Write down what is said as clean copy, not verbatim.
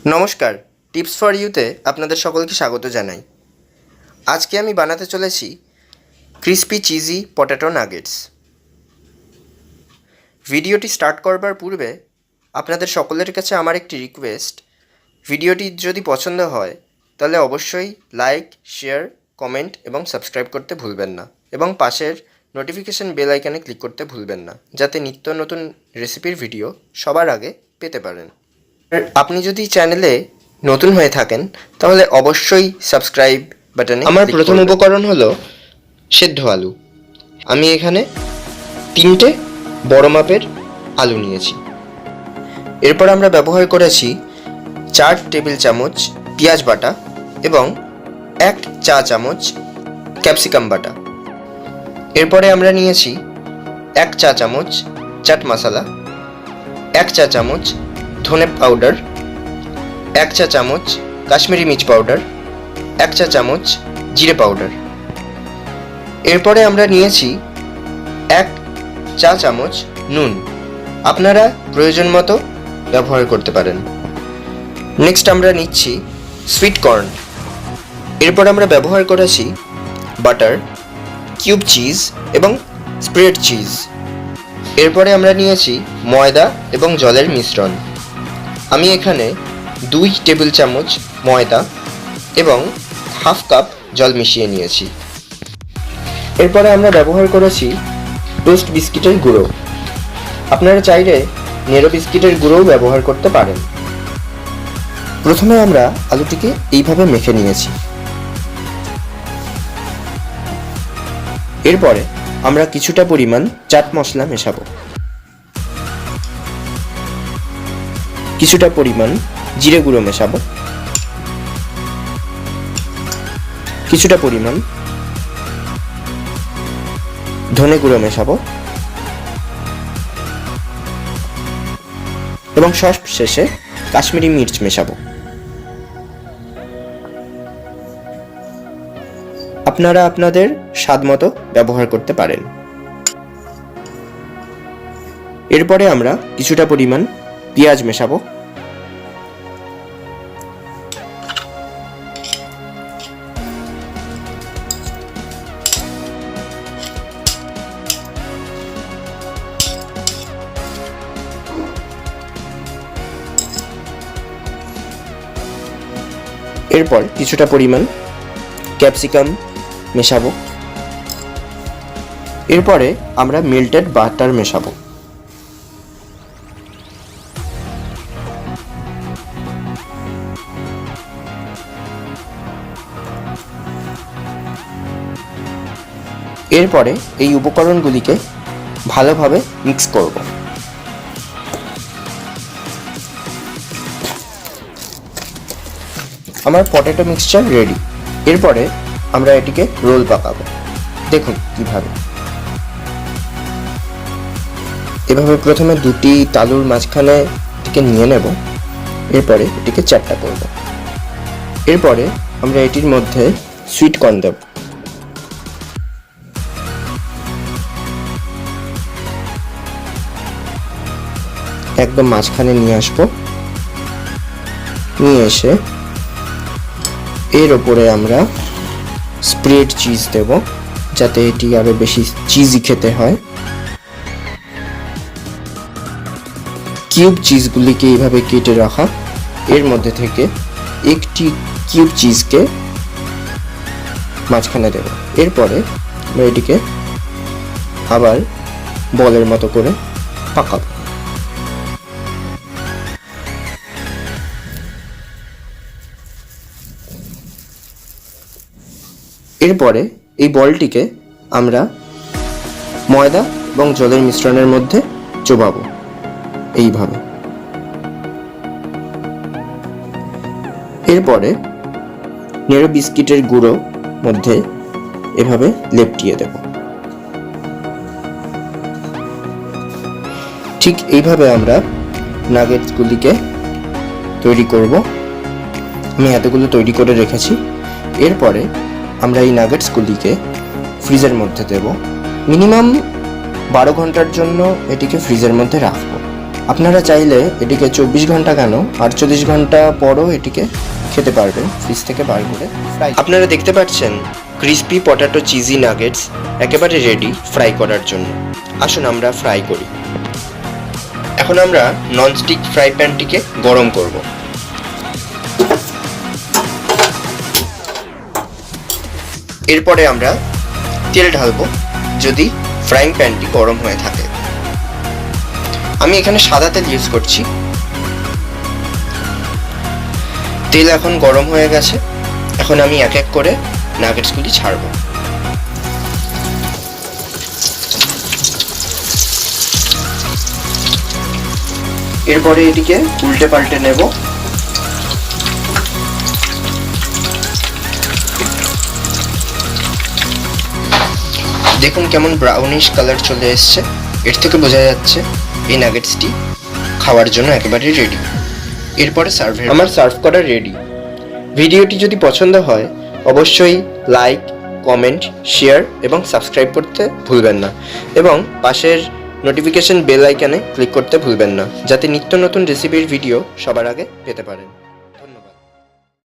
নমস্কার, tips for ইউতে আপনাদের সকলকে স্বাগত জানাই। আজকে আমি বানাতে চলেছি ক্রিস্পি চিজি পটেটো নাগেটস। ভিডিওটি স্টার্ট করবার পূর্বে আপনাদের সকলের কাছে আমার একটি রিকোয়েস্ট, ভিডিওটি যদি পছন্দ হয় তাহলে অবশ্যই লাইক, শেয়ার, কমেন্ট এবং সাবস্ক্রাইব করতে ভুলবেন না এবং পাশের নোটিফিকেশন বেল আইকনে ক্লিক করতে ভুলবেন না, যাতে নিত্য নতুন রেসিপির ভিডিও সবার আগে পেতে পারেন। আপনি যদি চ্যানেলে নতুন হয়ে থাকেন তাহলে অবশ্যই সাবস্ক্রাইব বাটনে। আমার প্রথম উপকরণ হলো সেদ্ধ আলু। আমি এখানে 3টে বড় মাপের আলু নিয়েছি। এরপর আমরা ব্যবহার করেছি 4 টেবিল চামচ পেঁয়াজ বাটা এবং 1 চা চামচ ক্যাপসিকাম বাটা। এরপরে আমরা নিয়েছি 1 চা চামচ চাট মশলা, 1 চা চামচ ধনে পাউডার, 1 চা চামচ কাশ্মীরি মির্চ পাউডার, 1 চা চামচ জিরে পাউডার। এরপরে আমরা নিয়েছি 1 চা চামচ নুন। আপনারা প্রয়োজন মতো ব্যবহার করতে পারেন। নেক্সট আমরা নিচ্ছি সুইট কর্ন। এরপর আমরা ব্যবহার করেছি বাটার, কিউব চিজ এবং স্প্রেড চিজ। এরপরে আমরা নিয়েছি ময়দা এবং জলের মিশ্রণ। আমি এখানে 2 টেবিল চামচ ময়দা এবং হাফ কাপ জল মিশিয়ে নিয়েছি। এরপরে আমরা ব্যবহার করেছি টোস্ট বিস্কিটের গুঁড়ো। আপনারা চাইলে নেরো বিস্কিটের গুঁড়োও ব্যবহার করতে পারেন। প্রথমে আমরা আলুটিকে এইভাবে মেখে নিয়েছি। এরপরে আমরা কিছুটা পরিমাণ চাট মশলা মেশাবো, কিছুটা পরিমাণ জিরে গুঁড়ো মেশাবো, কিছুটা পরিমাণ ধনে গুঁড়ো মেশাবো এবং সব শেষে কাশ্মীরি মির্চ মেশাবো। আপনারা আপনাদের স্বাদ মতো ব্যবহার করতে পারেন। এরপরে আমরা কিছুটা পরিমাণ পেঁয়াজ মেশাবো, এরপর কিছুটা পরিমাণ ক্যাপসিকাম মেশাবো। এরপরে আমরা মেল্টেড বাটার মেশাবো। এরপরে এই উপকরণগুলিকে ভালোভাবে মিক্স করব। আমার পটেটো মিক্সচার রেডি। এরপরে আমরা এটিকে রোল পাকাবো। দেখুন কিভাবে। এভাবে প্রথমে 2টি তালুর মাঝখানে এটিকে নিয়ে নেব। এরপরে এটিকে চ্যাপ্টা করব। এরপরে আমরা এটির মধ্যে সুইট কর্ন দেব। একদম মাঝখানে নিয়ে আসবো। নিয়ে এসে এর ওপরে আমরা স্প্রেড চিজ দেব, যাতে এটি আরো বেশি চিজি খেতে হয়। কিউব চিজগুলিকে এইভাবে কেটে রাখা, এর মধ্যে থেকে একটি কিউব চিজকে মাঝখানে দেব। এরপরে আমরা এটিকে আবার বলের মতো করে পাকাবো। এরপরে এই বলটিকে আমরা ময়দা এবং জলের মিশ্রণের মধ্যে চোবাবো এইভাবে। এরপরে নেরো বিস্কিটের গুঁড়ো মধ্যে এভাবে লেপটিয়ে দেব। ঠিক এইভাবে আমরা নাগেটসগুলিকে তৈরি করব। আমি এতগুলো তৈরি করে রেখেছি। এরপরে আমরা এই নাগেটসগুলিকে ফ্রিজের মধ্যে দেব। মিনিমাম 12 ঘন্টার জন্য এটিকে ফ্রিজের মধ্যে রাখবো। আপনারা চাইলে এটিকে 24 ঘন্টা কেন 48 ঘন্টা পরও এটিকে খেতে পারবেন ফ্রিজ থেকে বার করে ফ্রাই। আপনারা দেখতে পাচ্ছেন ক্রিসপি পটাটো চিজি নাগেটস একেবারে রেডি ফ্রাই করার জন্য। আসুন আমরা ফ্রাই করি। এখন আমরা ননস্টিক ফ্রাই প্যানটিকে গরম করব। এরপরে আমরা তেল ঢালবো যদি ফ্রাইং প্যানটি গরম হয়ে থাকে। আমি এখানে সাদা তেল ইউজ করছি। তেল এখন গরম হয়ে গেছে। এখন আমি এক এক করে নাগেটসগুলি ছাড়বো। এরপরে এটিকে উল্টে পাল্টে নেব। দেখুন কেমন ব্রাউনিশ কালার চলে এসছে। এর থেকে বোঝা যাচ্ছে এই নাগেটসটি খাওয়ার জন্য একেবারে রেডি। এরপরে আমার সার্ভ করা রেডি। ভিডিওটি যদি পছন্দ হয় অবশ্যই লাইক, কমেন্ট, শেয়ার এবং সাবস্ক্রাইব করতে ভুলবেন না এবং পাশের নোটিফিকেশন বেল আইকনে ক্লিক করতে ভুলবেন না, যাতে নিত্য নতুন রেসিপির ভিডিও সবার আগে পেতে পারেন।